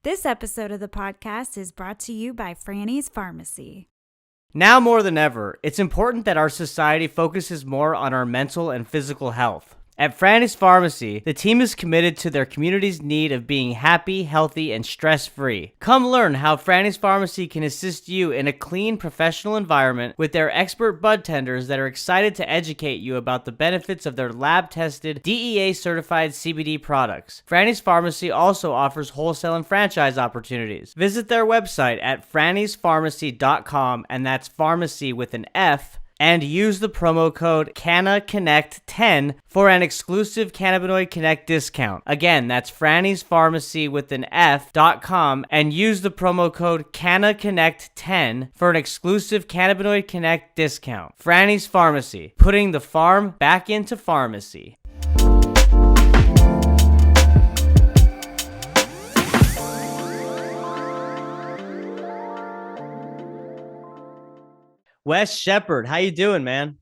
This episode of the podcast is brought to you by Franny's Pharmacy. Now more than ever, it's important that our society focuses more on our mental and physical health. At Franny's Pharmacy, the team is committed to their community's need of being happy, healthy, and stress-free. Come learn how Franny's Pharmacy can assist you in a clean, professional environment with their expert bud tenders that are excited to educate you about the benefits of their lab-tested, DEA-certified CBD products. Franny's Pharmacy also offers wholesale and franchise opportunities. Visit their website at frannysPharmacy.com, and that's pharmacy with an F, and use the promo code CannaConnect10 for an exclusive Cannabinoid Connect discount. Again, that's Franny's Pharmacy with an F.com and use the promo code CannaConnect10 for an exclusive Cannabinoid Connect discount. Franny's Pharmacy, putting the farm back into pharmacy. Wes Shepherd, how you doing, man?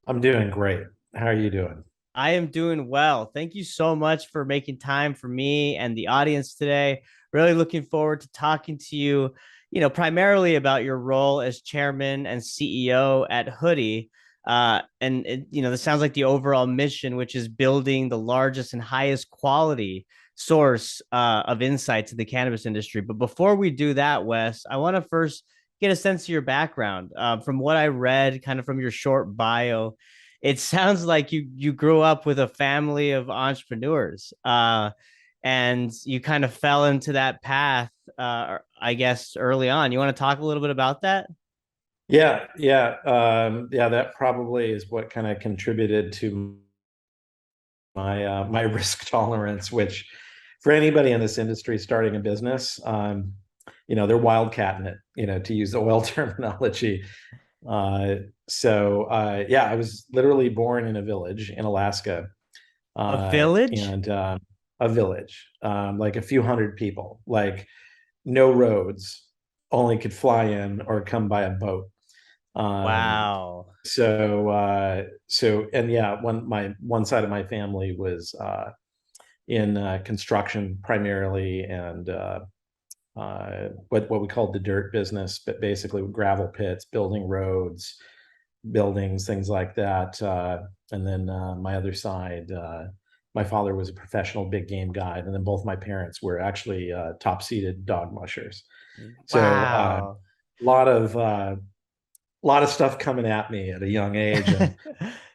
I'm doing great. How are you doing? I am doing well. Thank you so much for making time for me and the audience today. Really looking forward to talking to you, primarily about your role as chairman and CEO at Hoodie. This sounds like the overall mission, which is building the largest and highest quality source of insight to the cannabis industry. But before we do that, Wes, I want to first get a sense of your background. From what I read, kind of from your short bio, it sounds like you grew up with a family of entrepreneurs, and you kind of fell into that path, I guess, early on. You want to talk a little bit about that? Yeah. That probably is what kind of contributed to my risk tolerance, which for anybody in this industry starting a business, they're wildcatting it, to use the oil terminology. I was literally born in a village in Alaska. A village? And a village, like a few hundred people, like no roads, only could fly in or come by a boat. Wow. One side of my family was in construction primarily, and what we called the dirt business, but basically gravel pits, building roads, buildings, things like that. And then my other side, my father was a professional big game guide, and then both my parents were actually top-seeded dog mushers. Wow. So a lot of stuff coming at me at a young age.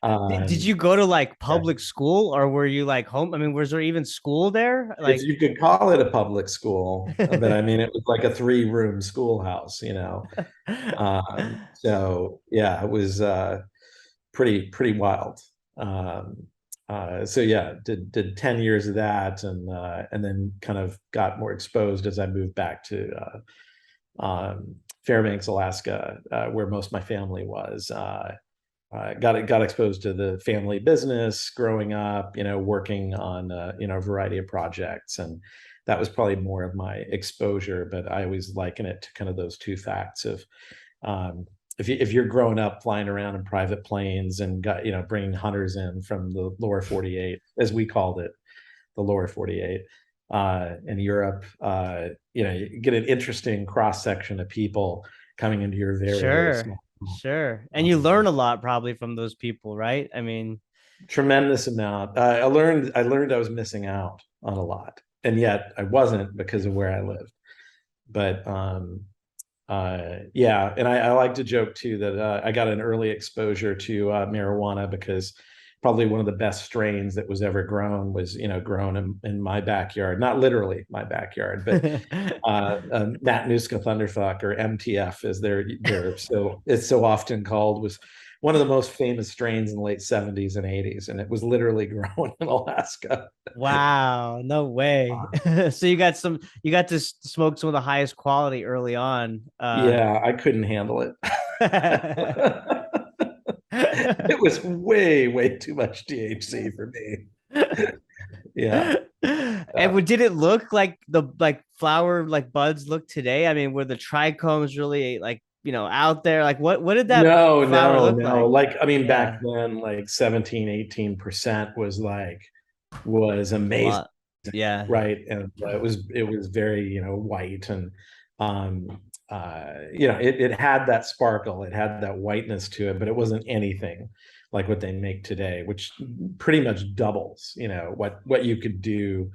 And, did you go to like public school, or were you like home? I mean, was there even school there? Like, you could call it a public school, but I mean, it was like a 3-room schoolhouse, It was pretty wild. Did 10 years of that, and then kind of got more exposed as I moved back to Fairbanks, Alaska, where most of my family was. Got exposed to the family business growing up, working on a variety of projects, and that was probably more of my exposure. But I always liken it to kind of those two facts of if you're growing up flying around in private planes and bringing hunters in from the lower 48, as we called it, the lower 48. In Europe, you get an interesting cross section of people coming into your very small. Sure. And you learn a lot probably from those people, right? I mean, tremendous amount. I learned I was missing out on a lot, and yet I wasn't, because of where I lived. But and I like to joke too that I got an early exposure to marijuana, because probably one of the best strains that was ever grown was grown in my backyard, not literally my backyard, but Matanuska Thunderfuck, or MTF as it's so often called, was one of the most famous strains in the late 70s and 80s, and it was literally grown in Alaska. Wow, no way. So you got to smoke some of the highest quality early on. Yeah, I couldn't handle it. It was way too much THC for me. Yeah. And did it look like the flower buds look today? I mean, were the trichomes really out there? Like what did that flower look like? Like, I mean, back then, like 17-18% was amazing. Yeah. right? And it was very, white, and it had that sparkle, it had that whiteness to it, but it wasn't anything like what they make today, which pretty much doubles, what you could do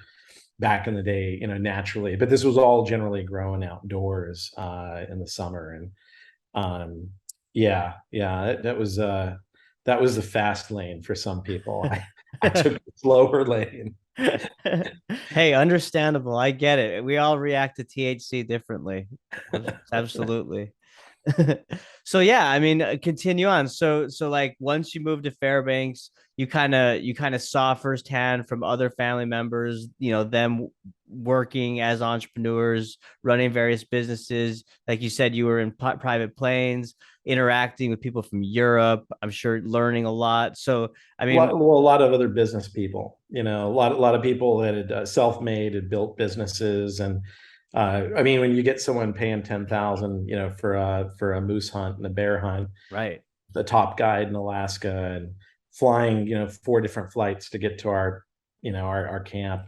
back in the day, naturally. But this was all generally grown outdoors in the summer, and yeah, that was the fast lane for some people. I took the slower lane. Hey, understandable. I get it. We all react to THC differently. Absolutely. So yeah, I mean, continue on. So like once you moved to Fairbanks, you kind of saw firsthand from other family members, them working as entrepreneurs, running various businesses. Like you said, you were in private planes, interacting with people from Europe. I'm sure learning a lot. So I mean, Well, a lot of other business people, a lot of people that had self-made, had built businesses. And I mean, when you get someone paying 10,000, for a moose hunt and a bear hunt, right. the top guide in Alaska, and flying, 4 different flights to get to our camp.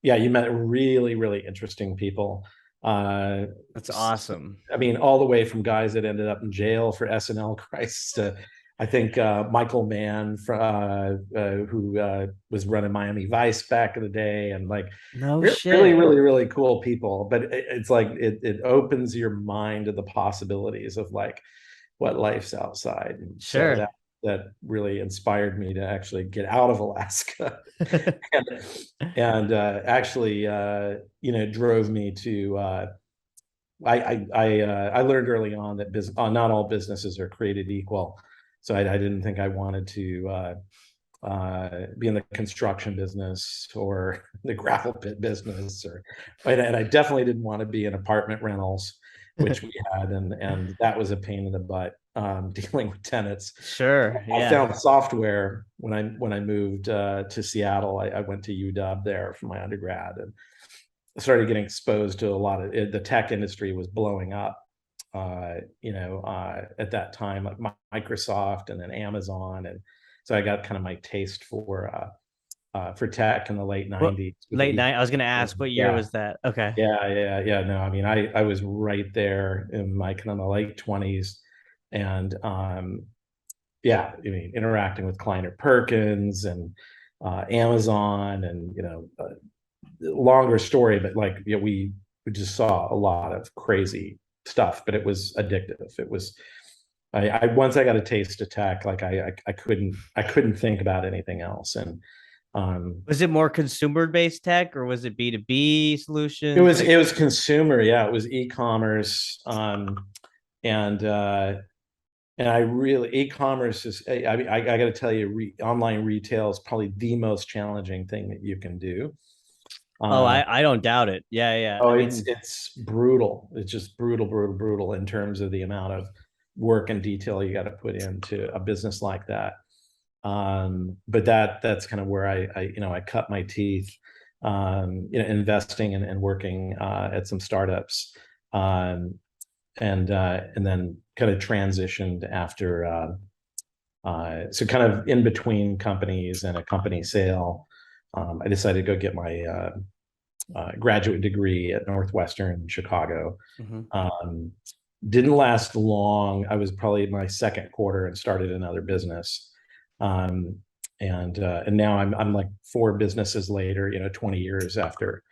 Yeah, you met really, really interesting people. Uh, That's awesome. I mean, all the way from guys that ended up in jail for SNL crisis to, I think, Michael Mann, who was running Miami Vice back in the day, and like No really, shit. really, really cool people. But it's like it opens your mind to the possibilities of like what life's outside. And so Sure. that really inspired me to actually get out of Alaska, and actually, drove me to. I learned early on that not all businesses are created equal, so I didn't think I wanted to be in the construction business or the gravel pit business, and I definitely didn't want to be in apartment rentals, which we had, and that was a pain in the butt, dealing with tenants. Sure. I Yeah. found software when I moved to Seattle. I went to UW there for my undergrad, and started getting exposed to a lot of the tech industry was blowing up. At that time, like Microsoft and then Amazon, and so I got kind of my taste for tech in the late What '90s with late the night? I was gonna ask what year yeah. was that? Okay. Yeah. No, I mean, I was right there in my kind of my late 20s, and yeah, I mean, interacting with Kleiner Perkins and Amazon, and longer story, but like, we just saw a lot of crazy stuff, but it was addictive. It was I once I got a taste of tech, like I couldn't think about anything else. And Was it more consumer based tech or was it B2B it solutions? was Like, it was consumer, yeah, it was e-commerce. And I really, e-commerce is, I got to tell you, online retail is probably the most challenging thing that you can do. oh, uh, I don't doubt it. Yeah, yeah. Oh, I it's mean, it's brutal. It's just brutal, brutal, brutal in terms of the amount of work and detail you got to put into a business like that. But that's kind of where I cut my teeth, investing and working at some startups, and then kind of transitioned after. So kind of in between companies and a company sale, I decided to go get my graduate degree at Northwestern in Chicago. mhm. Um, didn't last long. I was probably in my second quarter and started another business. Um, and now I'm like 4 businesses later, 20 years after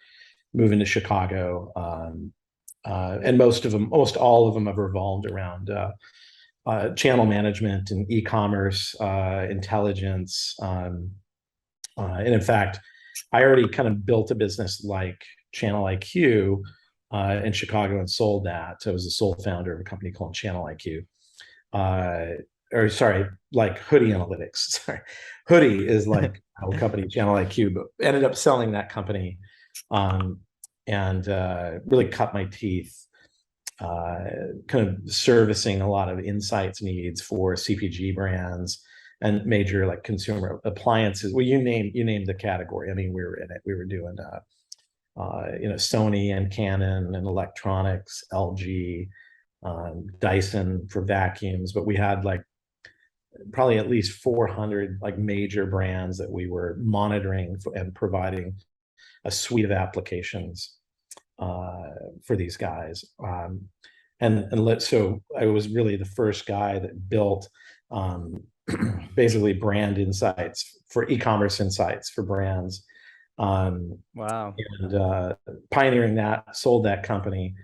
moving to Chicago. And most all of them have revolved around channel management and e-commerce, intelligence. And in fact, I already kind of built a business like Channel IQ in Chicago and sold that. So I was the sole founder of a company called Channel IQ. Or sorry, like Hoodie Analytics. Sorry, Hoodie is like our company Channel IQ, but ended up selling that company, um, and really cut my teeth, kind of servicing a lot of insights needs for CPG brands and major like consumer appliances. Well, you name the category. I mean, we were in it. We were doing Sony and Canon and electronics, LG, Dyson for vacuums, but we had like probably at least 400 like major brands that we were monitoring and providing a suite of applications for these guys. So I was really the first guy that built basically brand insights for e-commerce insights for brands. Wow. And pioneering that, sold that company,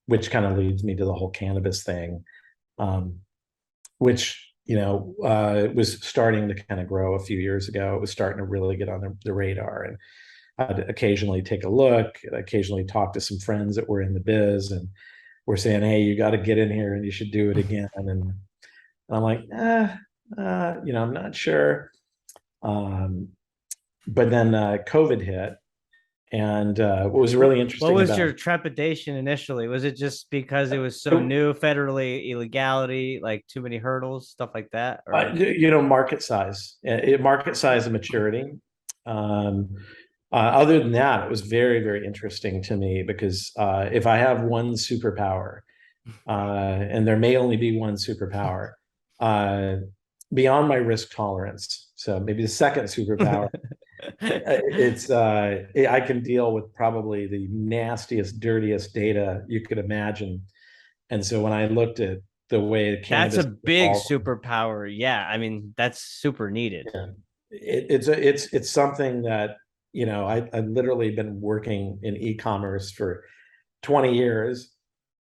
which kind of leads me to the whole cannabis thing, which was starting to kind of grow a few years ago. It was starting to really get on the radar, and I'd occasionally take a look, occasionally talk to some friends that were in the biz, and we're saying, "Hey, you got to get in here, and you should do it again." And I'm like, I'm not sure. But then COVID hit, and what was really interesting What was about your trepidation initially? Was it just because it was so new, federally illegality, like too many hurdles, stuff like that? Or market size, market size and maturity. Other than that, it was very, very interesting to me because if I have one superpower, and there may only be one superpower, beyond my risk tolerance, so maybe the second superpower, I can deal with probably the nastiest, dirtiest data you could imagine. And so when I looked at the way that's cannabis, a big superpower. Yeah, I mean that's super needed. yeah, it's something that I literally been working in e-commerce for 20 years,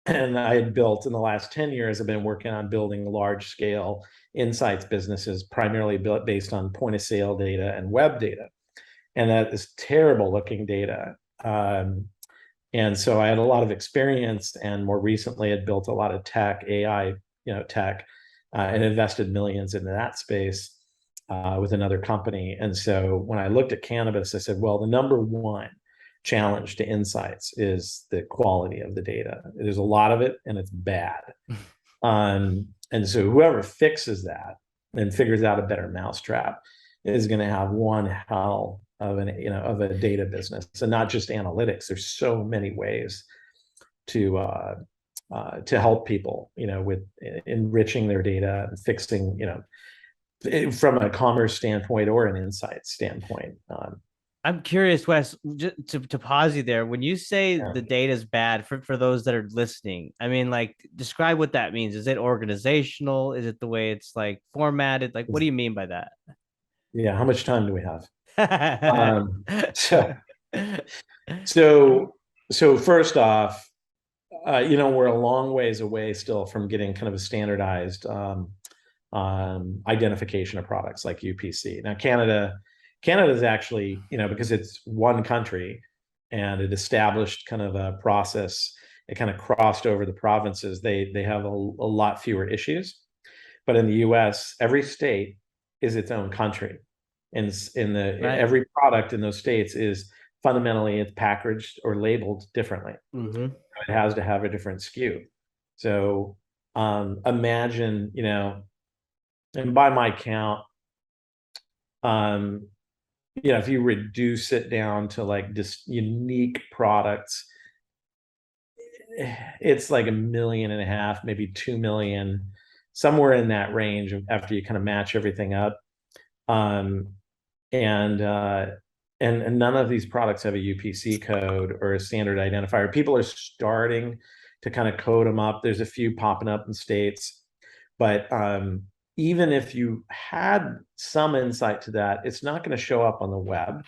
and I had built in the last 10 years. I've been working on building large scale insights businesses, primarily built based on point of sale data and web data, and that is terrible looking data. And so I had a lot of experience, and more recently had built a lot of tech, AI, tech, and invested millions into that space with another company. And so when I looked at cannabis, I said, well, the number one challenge to insights is the quality of the data. There's a lot of it, and it's bad. And so whoever fixes that and figures out a better mousetrap is going to have one hell of a data business, and not just analytics. There's so many ways to help people, with enriching their data and fixing, from a commerce standpoint or an insight standpoint. I'm curious, Wes, just to pause you there. When you say Yeah. the data is bad for those that are listening, I mean, like, describe what that means. Is it organizational? Is it the way it's like formatted? Like, what do you mean by that? Yeah. How much time do we have? Um, so, so, so first off, we're a long ways away still from getting kind of a standardized identification of products like UPC. Now, Canada is actually, because it's one country, and it established kind of a process. It kind of crossed over the provinces. They have a lot fewer issues, but in the U.S., every state is its own country, and Right. every product in those states is fundamentally, it's packaged or labeled differently. Mm-hmm. It has to have a different SKU. So imagine, and by my count, if you reduce it down to like just unique products, it's like 1.5 million, maybe 2 million, somewhere in that range after you kind of match everything up. And none of these products have a UPC code or a standard identifier. People are starting to kind of code them up. There's a few popping up in states, but even if you had some insight to that, it's not going to show up on the web.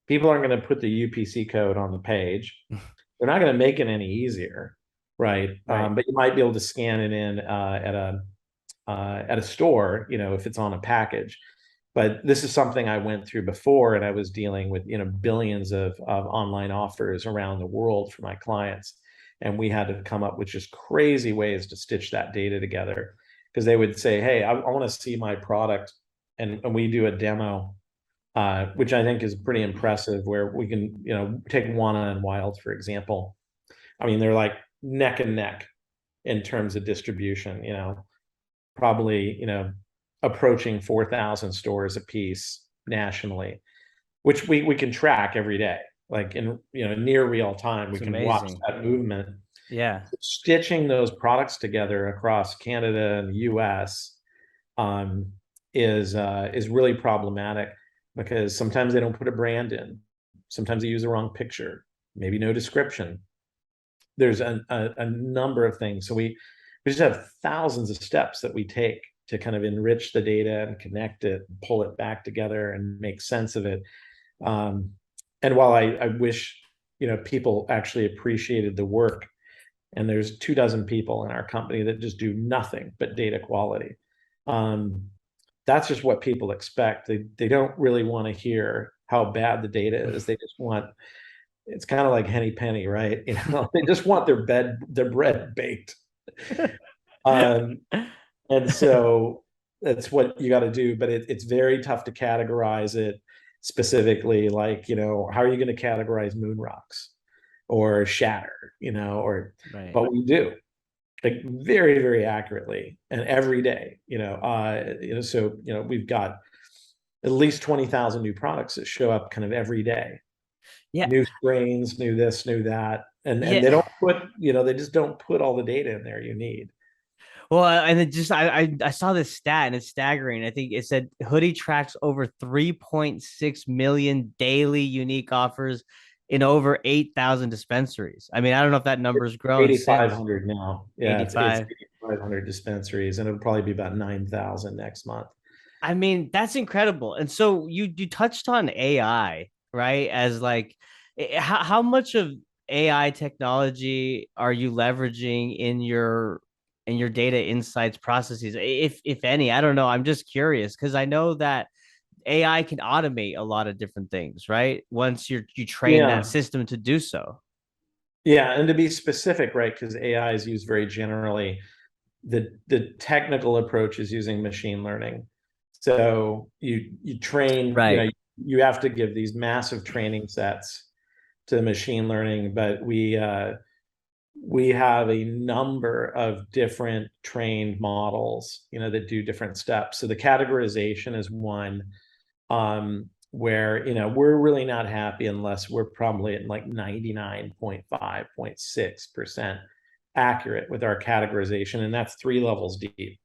People aren't going to put the UPC code on the page. They're not going to make it any easier, right? But you might be able to scan it in at a store, if it's on a package. But this is something I went through before, and I was dealing with billions of online offers around the world for my clients, and we had to come up with just crazy ways to stitch that data together, because they would say, "Hey, I want to see my product," and we do a demo, which I think is pretty impressive, where we can take Wana and Wild, for example. I mean, they're like neck and neck in terms of distribution. Probably approaching 4,000 stores a piece nationally, which we can track every day, like in near real time. We can watch that movement. Yeah. Stitching those products together across Canada and the US is really problematic. because sometimes they don't put a brand in. Sometimes they use the wrong picture, maybe no description. There's a number of things. So we just have thousands of steps that we take to kind of enrich the data and connect it, and pull it back together and make sense of it. And while I wish, people actually appreciated the work, and there's 24 people in our company that just do nothing but data quality. That's just what people expect. They don't really want to hear how bad the data is. They just want, it's kind of like Henny Penny, right? They just want their bread baked. Um, and so that's what you got to do, but it's very tough to categorize it specifically. Like, how are you going to categorize moon rocks or shatter, Right. but we do, like, very, very accurately and every day, so, we've got at least 20,000 new products that show up kind of every day. Yeah. New strains, new this, new that. And Yeah. they don't put, they just don't put all the data in there you need. Well, and it just I saw this stat and it's staggering. I think it said Hoodie tracks over 3.6 million daily unique offers in over 8,000 dispensaries. I mean, I don't know if that number's grown since 8,500 now. Yeah, it's 85. 8,500 dispensaries, and it'll probably be about 9,000 next month. I mean, that's incredible. And so you touched on AI, right? As like how much of AI technology are you leveraging in your data insights processes, if any? I don't know. I'm just curious because I know that AI can automate a lot of different things, right? Once you train that Yeah. system to do so. Yeah, and to be specific, right? Because AI is used very generally. The technical approach is using machine learning. So you train, Right. you have to give these massive training sets to machine learning, but we have a number of different trained models, that do different steps. So the categorization is one, where, we're really not happy unless we're probably at like 99.5.6% accurate with our categorization, and that's 3 levels deep.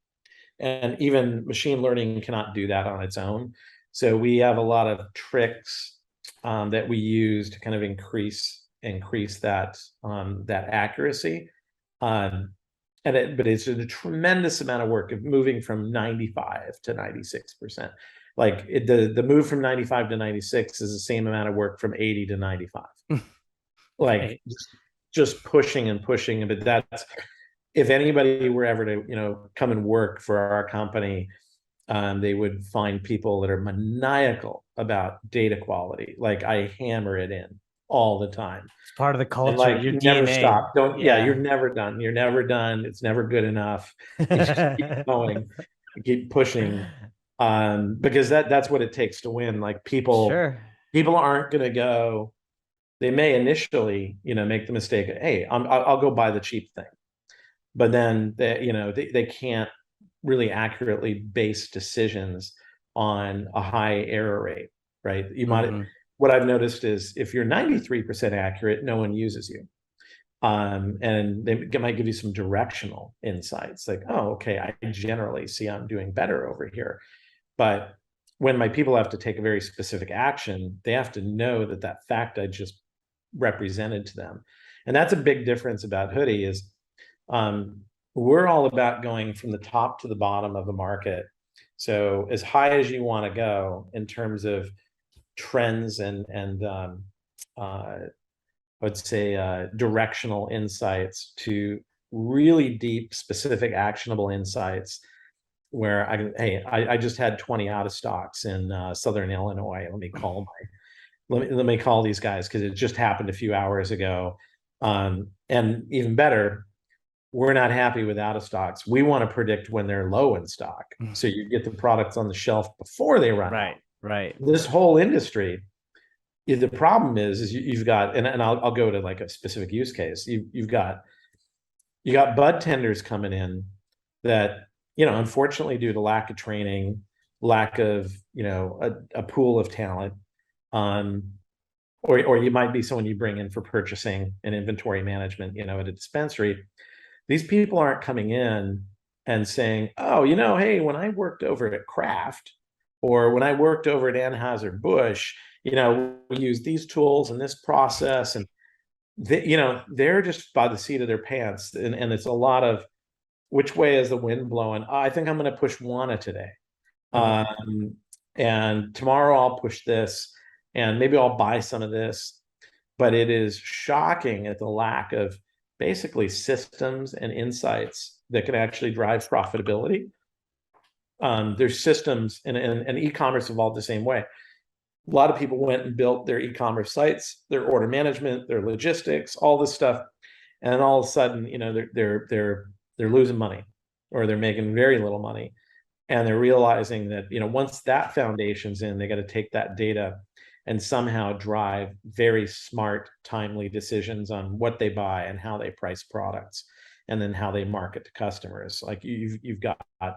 And even machine learning cannot do that on its own. So we have a lot of tricks, that we use to kind of increase that accuracy. But it's a tremendous amount of work of moving from 95 to 96%. Like the move from 95 to 96 is the same amount of work from 80 to 95. Like Right. just pushing and pushing. But that's, if anybody were ever to, come and work for our company, they would find people that are maniacal about data quality. Like, I hammer it in all the time. It's part of the And culture, like, your never DNA. stop. Don't, yeah, you're Yeah. never done. You're never done. It's never good enough. You just keep going, you keep pushing. Because that's what it takes to win. Like, Sure. people aren't gonna go, they may initially, make the mistake of, hey, I'll go buy the cheap thing. But then they can't really accurately base decisions on a high error rate, right? Mm-hmm. What I've noticed is, if you're 93% accurate, no one uses you. And they might give you some directional insights, like, oh, okay, I generally see I'm doing better over here. But when my people have to take a very specific action, they have to know that fact I just represented to them. And that's a big difference about Hoodie is, we're all about going from the top to the bottom of the market. So as high as you want to go in terms of trends and I would say directional insights, to really deep, specific, actionable insights, where I just had 20 out of stocks in Southern Illinois. Let me call these guys because it just happened a few hours ago. And even better, we're not happy with out of stocks. We want to predict when they're low in stock, so you get the products on the shelf before they run out. Right. This whole industry, the problem is you've got, and I'll go to like a specific use case. You got bud tenders coming in that, unfortunately, due to lack of training, lack of, a pool of talent, or you might be someone you bring in for purchasing and inventory management, at a dispensary. These people aren't coming in and saying, oh, hey, when I worked over at Kraft, Or when I worked over at Anheuser-Busch, we use these tools and this process, and they're just by the seat of their pants. And it's a lot of, which way is the wind blowing? I think I'm going to push Wana today. Um, and tomorrow I'll push this, and maybe I'll buy some of this. But it is shocking at the lack of basically systems and insights that can actually drive profitability. There's systems, and e-commerce evolved the same way. A lot of people went and built their e-commerce sites, their order management, their logistics, all this stuff, and all of a sudden, they're losing money, or they're making very little money, and they're realizing that once that foundation's in, they got to take that data and somehow drive very smart, timely decisions on what they buy and how they price products, and then how they market to customers. Like you've got a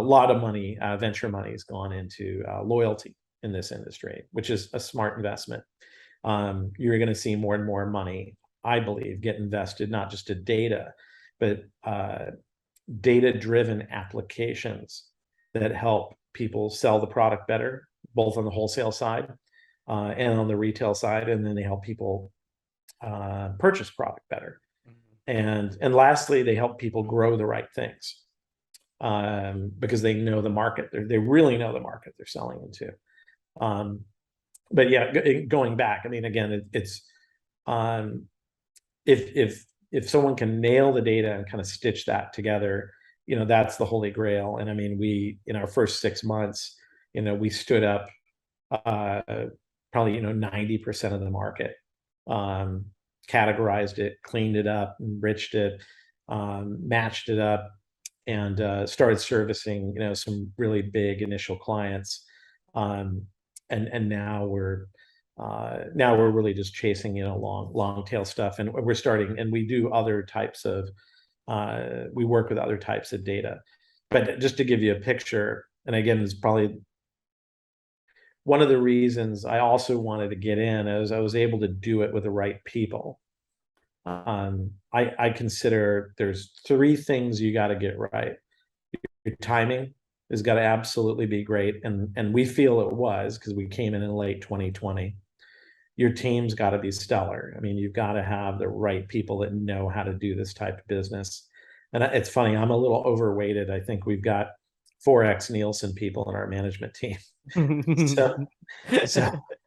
lot of money, venture money has gone into loyalty in this industry, which is a smart investment. You're going to see more and more money, I believe, get invested not just to data, but data-driven applications that help people sell the product better, both on the wholesale side and on the retail side, and then they help people purchase product better. And lastly, they help people grow the right things, because they know the market. They really know the market they're selling into. But yeah, going back, I mean, again, it's if someone can nail the data and kind of stitch that together, that's the holy grail. And I mean, we, in our first 6 months, we stood up probably 90% of the market, categorized it, cleaned it up, enriched it, matched it up, and started servicing some really big initial clients. And now we're really just chasing long tail stuff, and we're starting, and we do other types of we work with other types of data. But just to give you a picture, and again, it's probably one of the reasons I also wanted to get in, is I was able to do it with the right people. I consider there's 3 things you got to get right. Your timing has got to absolutely be great, and we feel it was, because we came in late 2020. Your team's got to be stellar. I mean, you've got to have the right people that know how to do this type of business. And it's funny, I'm a little overweighted. I think we've got 4x Nielsen people in our management team. So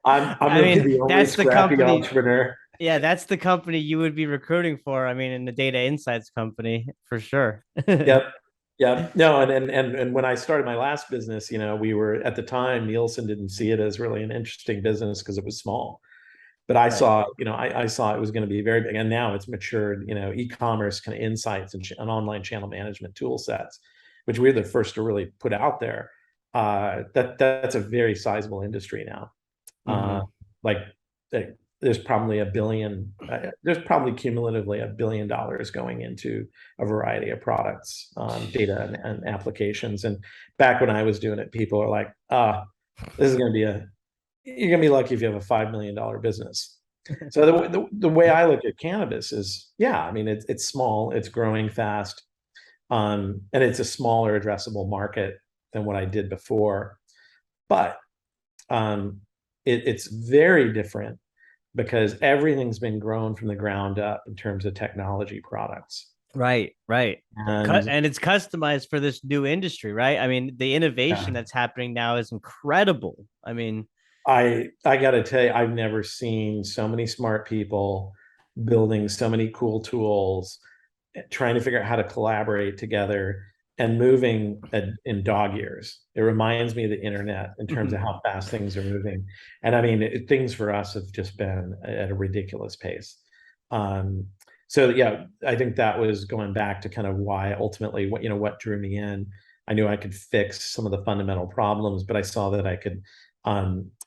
I'm I mean, the only that's the scrappy company. entrepreneur. Yeah, that's the company you would be recruiting for. I mean, in the data insights company, for sure. Yep. Yeah. No, and when I started my last business, we were, at the time, Nielsen didn't see it as really an interesting business because it was small. But I saw, I saw it was going to be very big, and now it's matured. E-commerce kind of insights and online channel management tool sets, which we're the first to really put out there. That's a very sizable industry now. Like, there's probably there's probably cumulatively $1 billion going into a variety of products, data and applications. And back when I was doing it, people are like, this is going to be you're going to be lucky if you have a $5 million business. So the way I look at cannabis is, yeah, I mean, it's small, it's growing fast, and it's a smaller addressable market than what I did before. But it's very different, because everything's been grown from the ground up in terms of technology products. Right. And And it's customized for this new industry, right? I mean, the innovation that's happening now is incredible. I mean, I got to tell you, I've never seen so many smart people building so many cool tools, trying to figure out how to collaborate together, and moving in dog years. It reminds me of the internet in terms of how fast things are moving. And I mean, things for us have just been at a ridiculous pace. So yeah, I think that was going back to kind of why ultimately what drew me in. I knew I could fix some of the fundamental problems, but I saw that I could,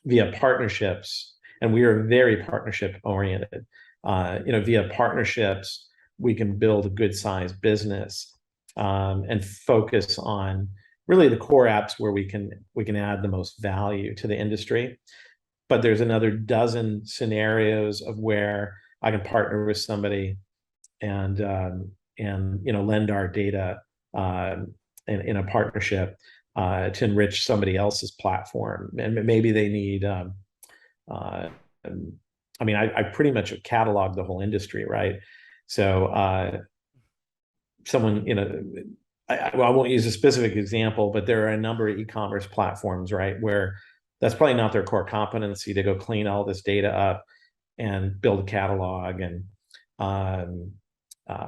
via partnerships, and we are very partnership oriented. Via partnerships, we can build a good sized business, and focus on really the core apps where we can add the most value to the industry. But there's another dozen scenarios of where I can partner with somebody and lend our data in a partnership to enrich somebody else's platform, and maybe they need. Uh, I mean, I pretty much catalog the whole industry, right? So someone, I won't use a specific example, but there are a number of e-commerce platforms, right, where that's probably not their core competency to go clean all this data up and build a catalog and um, uh,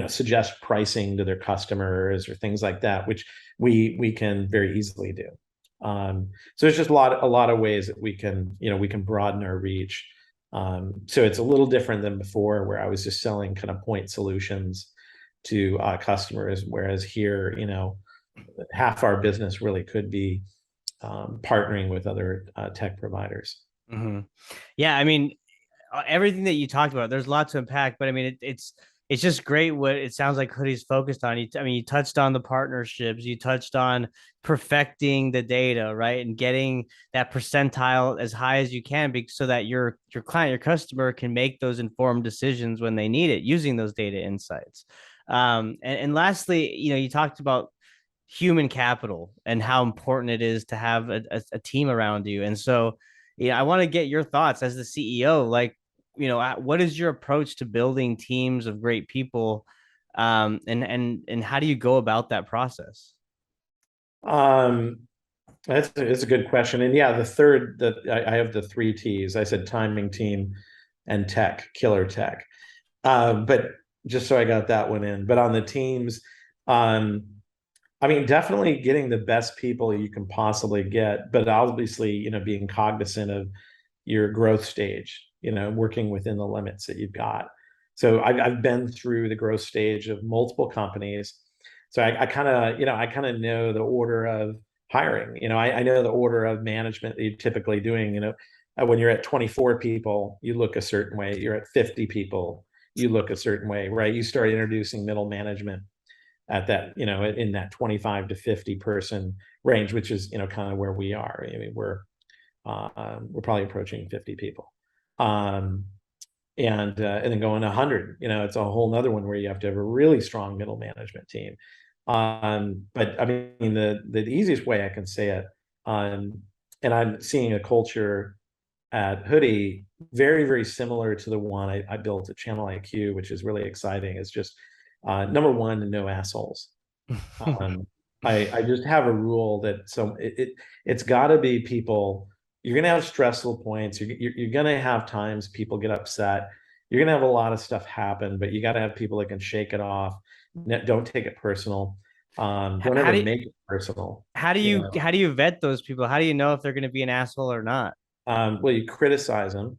suggest pricing to their customers or things like that, which we can very easily do. So there's just a lot of ways that we can broaden our reach. So it's a little different than before, where I was just selling kind of point solutions to customers, whereas here, half our business really could be partnering with other tech providers. Mm-hmm. Yeah, I mean, everything that you talked about, there's a lot to unpack, but I mean, it's just great what it sounds like Hoodie's focused on. I mean, you touched on the partnerships, you touched on perfecting the data, right, and getting that percentile as high as you can, so that your client, your customer, can make those informed decisions when they need it using those data insights. And lastly, you talked about human capital and how important it is to have a team around you. And so, I want to get your thoughts as the CEO. Like, what is your approach to building teams of great people, and how do you go about that process? Um, that's a good question. And yeah, the third that I have the three T's. I said timing, team, and tech, killer tech. But just so I got that one in. But on the teams, um, I mean, definitely getting the best people you can possibly get, but obviously, being cognizant of your growth stage, working within the limits that you've got. So I've been through the growth stage of multiple companies. So I kind of, I kind of know the order of hiring. I know the order of management that you're typically doing. When you're at 24 people, you look a certain way. You're at 50 people, you look a certain way, right? You start introducing middle management at that, in that 25 to 50 person range, which is, kind of where we are. I mean, we're probably approaching 50 people. And then going 100, it's a whole nother one where you have to have a really strong middle management team. But I mean, the easiest way I can say it, and I'm seeing a culture at Hoodie very, very similar to the one I built at Channel IQ, which is really exciting. Is just number one, no assholes. I just have a rule that it's got to be people. You're going to have stressful points. You're going to have times people get upset. You're going to have a lot of stuff happen, but you got to have people that can shake it off. Don't take it personal. Don't how ever do you, make it personal. how do you vet those people? How do you know if they're going to be an asshole or not? Well, you criticize them,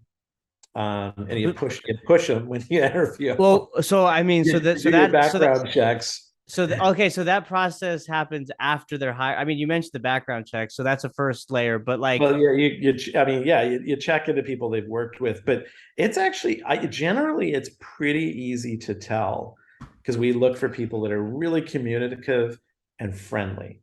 and you push them when you interview them. Well, so I mean, You do your background checks. okay, so that process happens after they're hired. I mean, you mentioned the background check, so that's a first layer, but like, Well, yeah, I mean, yeah, you check into people they've worked with, but it's actually, generally, it's pretty easy to tell because we look for people that are really communicative and friendly.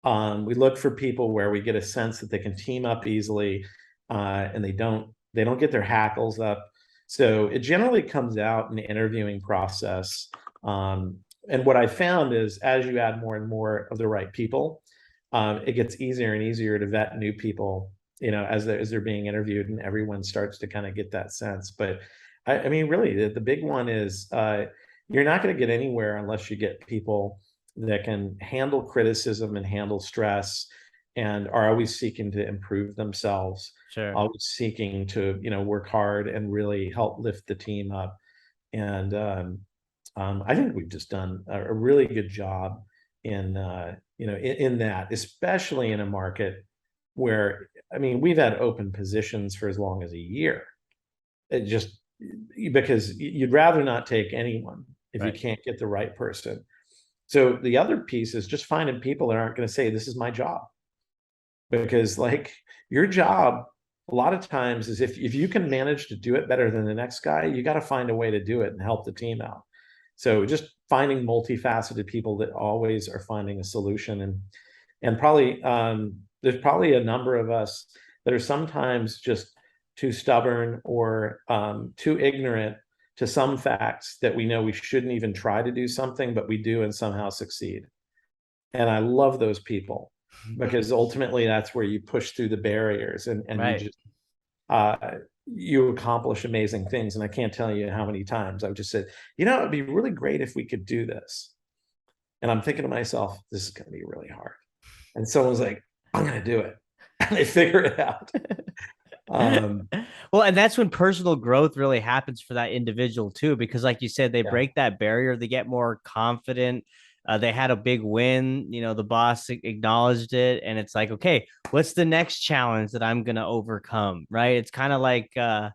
We look for people where we get a sense that they can team up easily, and they don't get their hackles up. So it generally comes out in the interviewing process. And what I found is as you add more and more of the right people, it gets easier and easier to vet new people, as they're being interviewed, and everyone starts to kind of get that sense. But I mean, really, the big one is you're not going to get anywhere unless you get people that can handle criticism and handle stress and are always seeking to improve themselves, sure. always seeking to, work hard and really help lift the team up. And I think we've just done a really good job in in that, especially in a market where, I mean, we've had open positions for as long as a year. It just because you'd rather not take anyone if you Right. can't get the right person. So the other piece is just finding people that aren't going to say this is my job, because like your job a lot of times is if you can manage to do it better than the next guy, you got to find a way to do it and help the team out. So just finding multifaceted people that always are finding a solution, and probably there's probably a number of us that are sometimes just too stubborn or too ignorant to some facts that we know we shouldn't even try to do something, but we do and somehow succeed. And I love those people because ultimately that's where you push through the barriers and you Right. just uh, you accomplish amazing things. And I can't tell you how many times I've just said, it'd be really great if we could do this. And I'm thinking to myself, this is going to be really hard. And someone's like, I'm going to do it. And they figure it out. Um, Well, and that's when personal growth really happens for that individual too, because like you said, they yeah, break that barrier, they get more confident. They had a big win, the boss acknowledged it, and it's like, okay, what's the next challenge that I'm gonna overcome? Right? It's kind of like a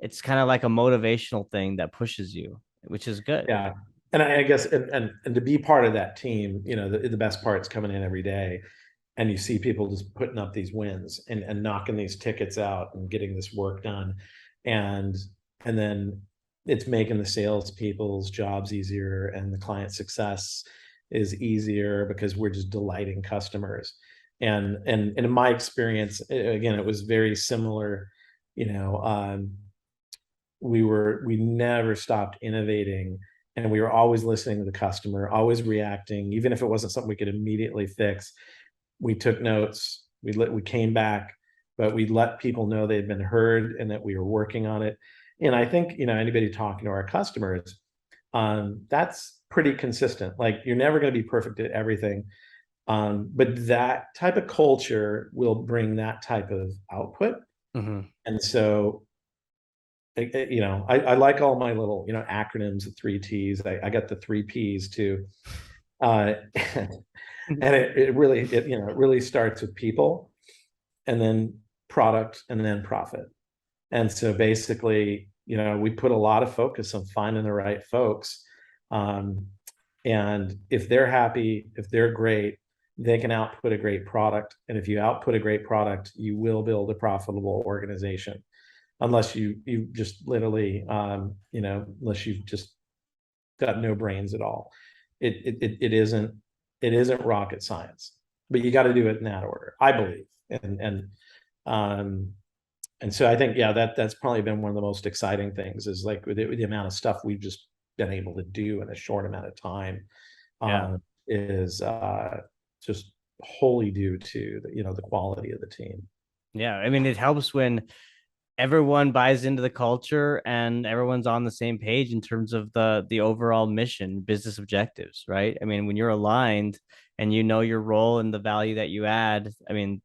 motivational thing that pushes you, which is good. yeah. And I guess, and to be part of that team, the best part's coming in every day and you see people just putting up these wins and knocking these tickets out and getting this work done. And then it's making the salespeople's jobs easier and the client success is easier because we're just delighting customers. And in my experience, again, it was very similar. You know, we never stopped innovating and we were always listening to the customer, always reacting, even if it wasn't something we could immediately fix. We took notes, we came back, but we let people know they'd been heard and that we were working on it. And I think, anybody talking to our customers, that's pretty consistent. Like you're never going to be perfect at everything. But that type of culture will bring that type of output. Mm-hmm. And so, I like all my little, acronyms, the three T's. I got the three P's too. Uh, and it really, it really starts with people and then product and then profit. And so basically, we put a lot of focus on finding the right folks. Um, and if they're happy, if they're great, they can output a great product. And if you output a great product, you will build a profitable organization. Unless you just literally, unless you've just got no brains at all. It isn't rocket science, but you got to do it in that order, I believe. Um, and so I think, yeah, that's probably been one of the most exciting things is like with the amount of stuff we've just been able to do in a short amount of time, Yeah. is just wholly due to the quality of the team. Yeah. I mean, it helps when everyone buys into the culture and everyone's on the same page in terms of the overall mission, business objectives, right? I mean, when you're aligned and you know your role and the value that you add, I mean,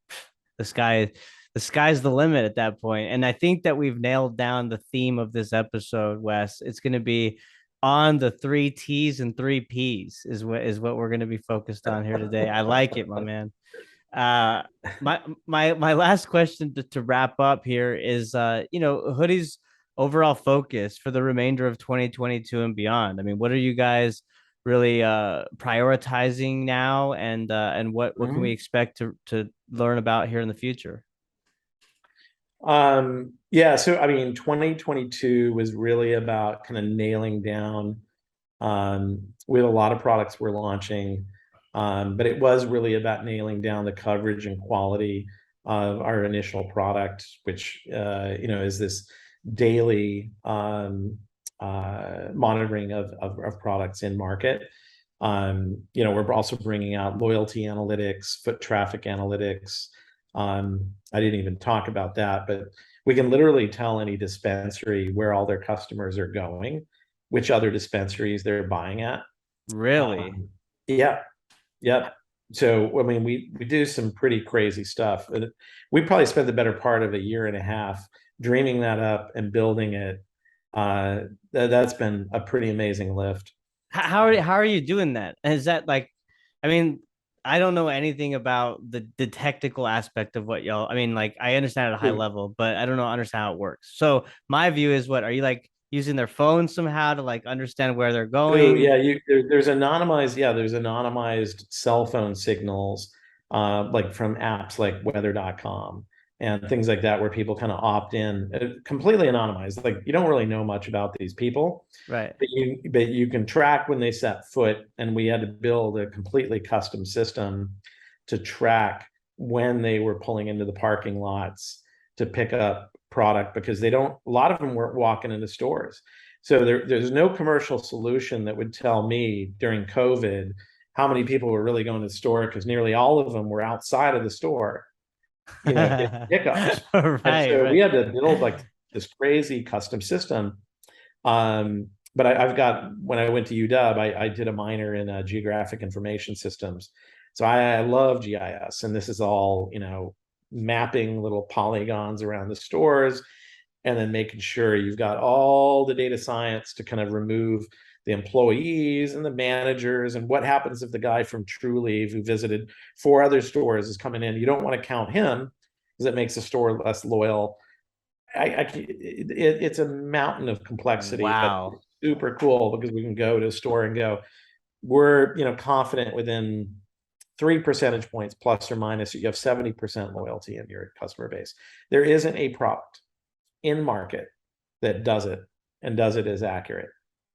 the sky the sky's the limit at that point. And I think that we've nailed down the theme of this episode, Wes. It's going to be on the three T's and three P's is what we're going to be focused on here today. I like it, my man. Uh, my last question to wrap up here is Hoodie's overall focus for the remainder of 2022 and beyond. I mean, what are you guys really prioritizing now, and what can we Mhm. expect to learn about here in the future? Yeah, so I mean, 2022 was really about kind of nailing down. We have a lot of products we're launching, but it was really about nailing down the coverage and quality of our initial product, which is this daily monitoring of products in market. We're also bringing out loyalty analytics, foot traffic analytics. I didn't even talk about that, but we can literally tell any dispensary where all their customers are going, which other dispensaries they're buying at. Really? Um, yeah, yep. So I mean, we do some pretty crazy stuff. We probably spent the better part of a year and a half dreaming that up and building it. That's been a pretty amazing lift. How are you doing that? Is that like, I mean, I don't know anything about the technical aspect of what y'all. I mean, like I understand at a high level, but I don't know understand how it works. So my view is, what are you like using their phone somehow to like understand where they're Oh going? yeah, there's anonymized cell phone signals, like from apps like weather.com and things like that, where people kind of opt in, completely anonymized. Like you don't really know much about these people, Right. but you can track when they set foot, and we had to build a completely custom system to track when they were pulling into the parking lots to pick up product because a lot of them weren't walking into stores. So there's no commercial solution that would tell me during COVID how many people were really going to the store, because nearly all of them were outside of the store, getting pickups. And Right, so we right. had to build like this crazy custom system. But I've got, when I went to UW, I did a minor in geographic information systems. So I love GIS, and this is all, mapping little polygons around the stores, and then making sure you've got all the data science to kind of remove the employees and the managers, and what happens if the guy from True Leave who visited 4 other stores is coming in. You don't want to count him because it makes the store less loyal. It's a mountain of complexity, but Wow. super cool because we can go to a store and go, we're confident within 3 percentage points plus or minus, you have 70% loyalty in your customer base. There isn't a product in market that does it and does it as accurate.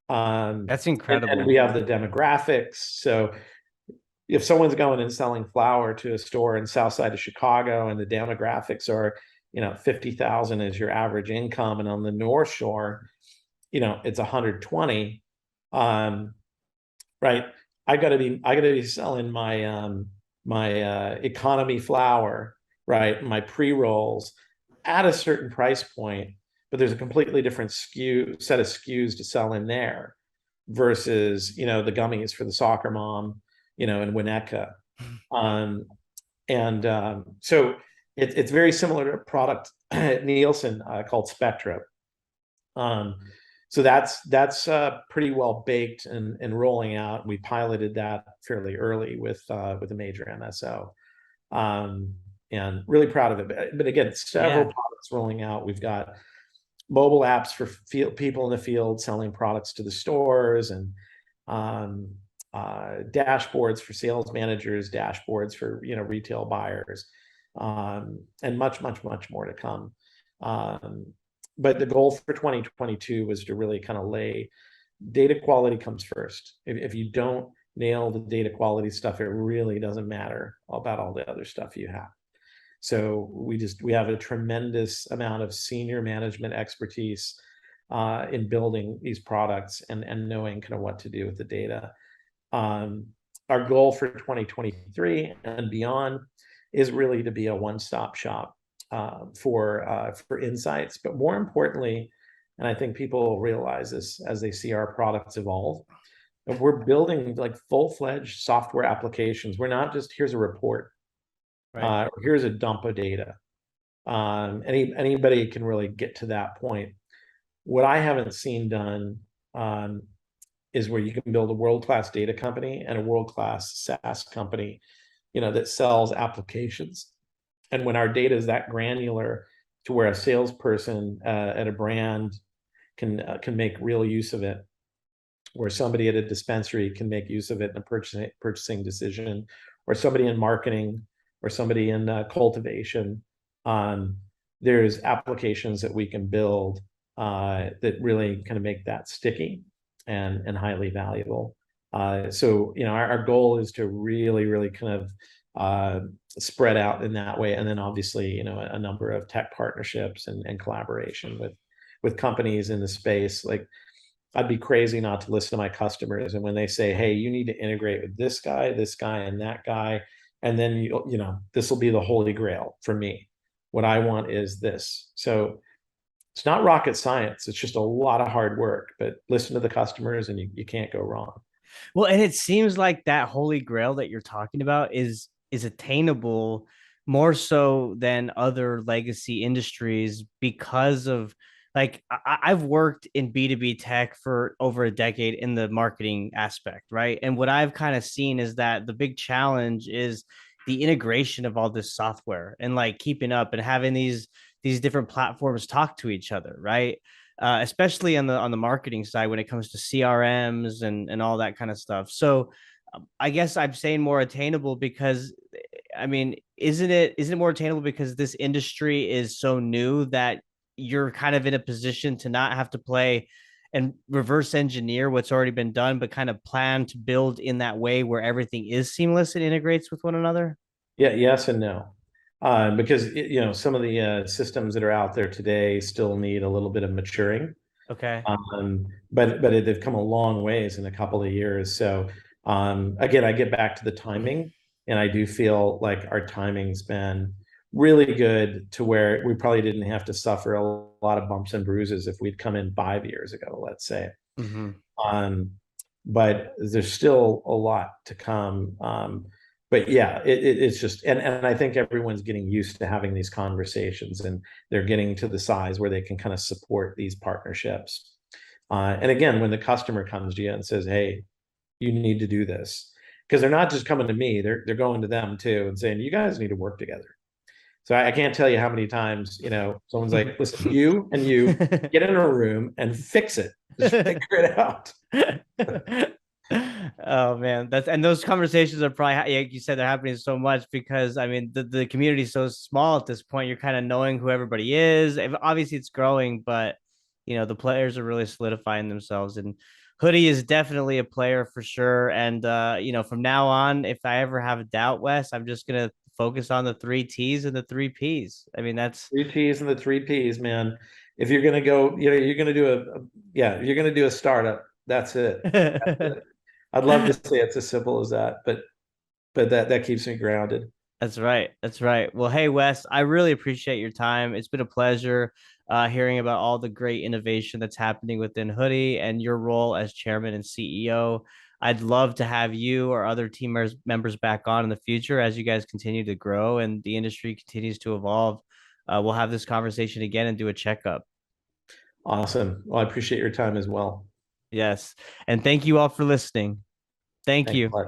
That's And we incredible. have the demographics. So if someone's going and selling flour to a store in South Side of Chicago, and the demographics are, 50,000 is your average income, and on the North Shore, it's 120. Right. I gotta be selling my economy flour, right? My pre-rolls at a certain price point, but there's a completely different set of SKUs to sell in there versus, the gummies for the soccer mom, in Winnetka. Um, and so it's very similar to a product at Nielsen called Spectra. Um, so that's pretty well baked and rolling out. We piloted that fairly early with a major MSO, and really proud of it. But again, several Yeah. products rolling out. We've got mobile apps for people in the field selling products to the stores, and um, dashboards for sales managers, dashboards for retail buyers, and much more to come. Um, but the goal for 2022 was to really kind of lay data quality comes first. If you don't nail the data quality stuff, it really doesn't matter about all the other stuff you have. So we have a tremendous amount of senior management expertise in building these products, and knowing kind of what to do with the data. Um, our goal for 2023 and beyond is really to be a one-stop shop for insights, but more importantly, and I think people will realize this as they see our products evolve, and we're building like full-fledged software applications. We're not just, here's a report, Right. here's a dump of data. Anybody can really get to that point. What I haven't seen done is where you can build a world-class data company and a world-class SaaS company, that sells applications. And when our data is that granular to where a salesperson at a brand can make real use of it, where somebody at a dispensary can make use of it in a purchasing decision, or somebody in marketing, or somebody in cultivation. There's applications that we can build that really kind of make that sticky and highly valuable. So our goal is to really kind of spread out in that way, and then obviously a number of tech partnerships and collaboration with companies in the space. Like, I'd be crazy not to listen to my customers, and when they say, hey, you need to integrate with this guy, and that guy, and then this will be the holy grail for me. What I want is this. So it's not rocket science. It's just a lot of hard work, but listen to the customers and you can't go wrong. Well, and it seems like that holy grail that you're talking about is attainable more so than other legacy industries because of like I've worked in B2B tech for over a decade in the marketing aspect, right? And what I've kind of seen is that the big challenge is the integration of all this software and like keeping up and having these different platforms talk to each other, right? Especially on the marketing side when it comes to CRMs and all that kind of stuff. So I guess I'm saying more attainable because I mean, isn't it more attainable because this industry is so new that you're kind of in a position to not have to play and reverse engineer what's already been done, but kind of plan to build in that way where everything is seamless and integrates with one another? Yeah, yes and no. Because some of the systems that are out there today still need a little bit of maturing. Okay. But they've come a long ways in a couple of years. So Again, I get back to the timing, and I do feel like our timing's been really good to where we probably didn't have to suffer a lot of bumps and bruises if we'd come in 5 years ago, let's say. Mm-hmm. Um, but there's still a lot to come. But yeah, it's just, and I think everyone's getting used to having these conversations, and they're getting to the size where they can kind of support these partnerships. And again, when the customer comes to you and says, "Hey, you need to do this," because they're not just coming to me, they're going to them too and saying, "You guys need to work together." So I can't tell you how many times, someone's like, "Listen, you and you get in a room and fix it. Just figure it out." Oh man, and those conversations are probably, like you said, they're happening so much because I mean the community is so small at this point. You're kind of knowing who everybody is. Obviously, it's growing, but the players are really solidifying themselves. And Hoodie is definitely a player for sure. And from now on, if I ever have a doubt, Wes, I'm just gonna focus on the three T's and the three P's. I mean, that's Three T's and the three P's, man. If you're gonna go, you're gonna do yeah, you're gonna do a startup. That's it. That's it. I'd love to say it's as simple as that, but that keeps me grounded. That's right. That's right. Well, hey, Wes, I really appreciate your time. It's been a pleasure hearing about all the great innovation that's happening within Hoodie and your role as chairman and CEO. I'd love to have you or other team members back on in the future as you guys continue to grow and the industry continues to evolve. We'll have this conversation again and do a checkup. Awesome. Well, I appreciate your time as well. Yes. And thank you all for listening. Thank Thanks you. a lot.